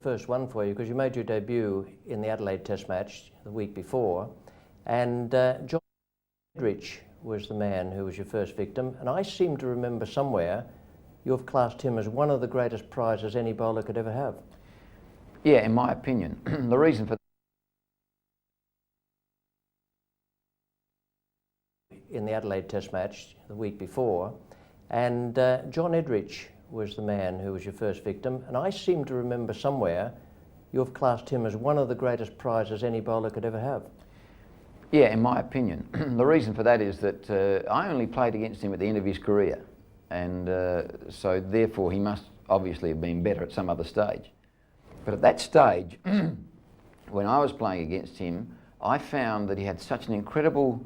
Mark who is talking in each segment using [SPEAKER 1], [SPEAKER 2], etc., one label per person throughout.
[SPEAKER 1] First one for you because you made your debut in the Adelaide Test match the week before, and John Edrich was the man who was your first victim, and I seem to remember somewhere you've classed him as one of the greatest prizes any bowler could ever have.
[SPEAKER 2] Yeah, in my opinion. The reason for
[SPEAKER 1] in the Adelaide Test match the week before, and John Edrich was the man who was your first victim, and I seem to remember somewhere you've classed him as one of the greatest prizes any bowler could ever have.
[SPEAKER 2] Yeah, in my opinion. The reason for that is that I only played against him at the end of his career, and so therefore he must obviously have been better at some other stage. But at that stage, when I was playing against him, I found that he had such an incredible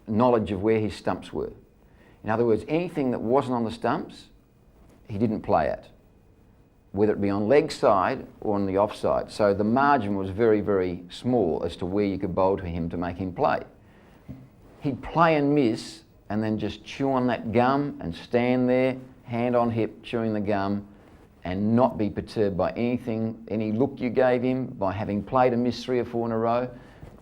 [SPEAKER 2] knowledge of where his stumps were. In other words, anything that wasn't on the stumps, he didn't play at, whether it be on leg side or on the offside. So the margin was very, very small as to where you could bowl to him to make him play. He'd play and miss and then just chew on that gum and stand there, hand on hip, chewing the gum, and not be perturbed by anything, any look you gave him, by having played and missed 3 or 4 in a row,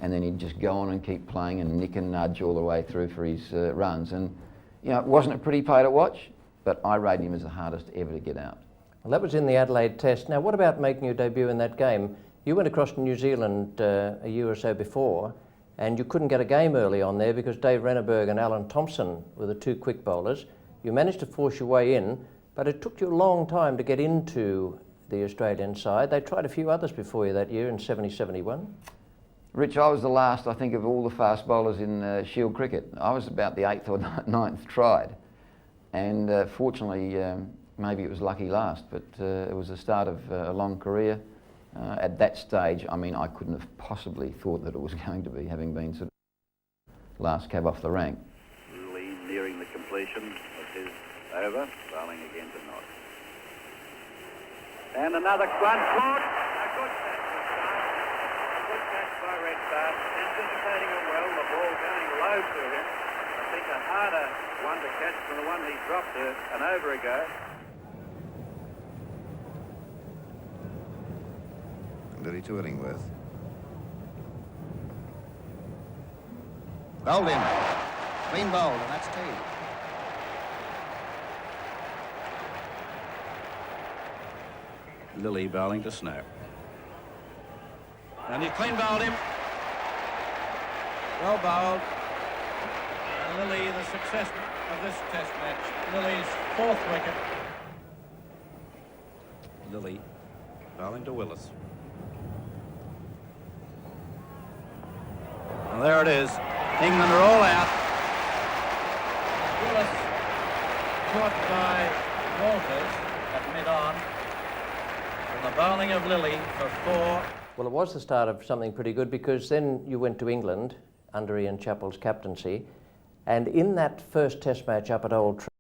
[SPEAKER 2] and then he'd just go on and keep playing and nick and nudge all the way through for his runs. And you know, it wasn't a pretty play to watch, but I rated him as the hardest ever to get out.
[SPEAKER 1] Well, that was in the Adelaide Test. Now, what about making your debut in that game? You went across to New Zealand a year or so before, and you couldn't get a game early on there because Dave Renneberg and Alan Thompson were the 2 quick bowlers. You managed to force your way in, but it took you a long time to get into the Australian side. They tried a few others before you that year in 70-71.
[SPEAKER 2] Rich, I was the last, I think, of all the fast bowlers in Shield cricket. I was about the 8th or 9th tried, and fortunately, maybe it was lucky last, but it was the start of a long career. At that stage, I mean, I couldn't have possibly thought that it was going to be, having been sort of last cab off the rank.
[SPEAKER 3] Lillee nearing the completion of his over, bowling again to not. And another one caught. A good catch this time. A good catch by Redstart, anticipating it well, the ball going low to him. I think a harder one to catch than the one he dropped an over ago.
[SPEAKER 4] Lillee to Illingworth. Bowled in. Clean bowled, and that's tea.
[SPEAKER 5] Lillee bowling to Snow. And he clean bowled him. Well bowled. And Lillee, the success of this test match, Lillee's 4th wicket. Lillee bowling to Willis. And there it is. England are all out. Willis caught by Walters at mid-on. And the bowling of Lillee for 4.
[SPEAKER 1] Well, it was the start of something pretty good because then you went to England under Ian Chappell's captaincy, and in that first Test match up at Old Trafford,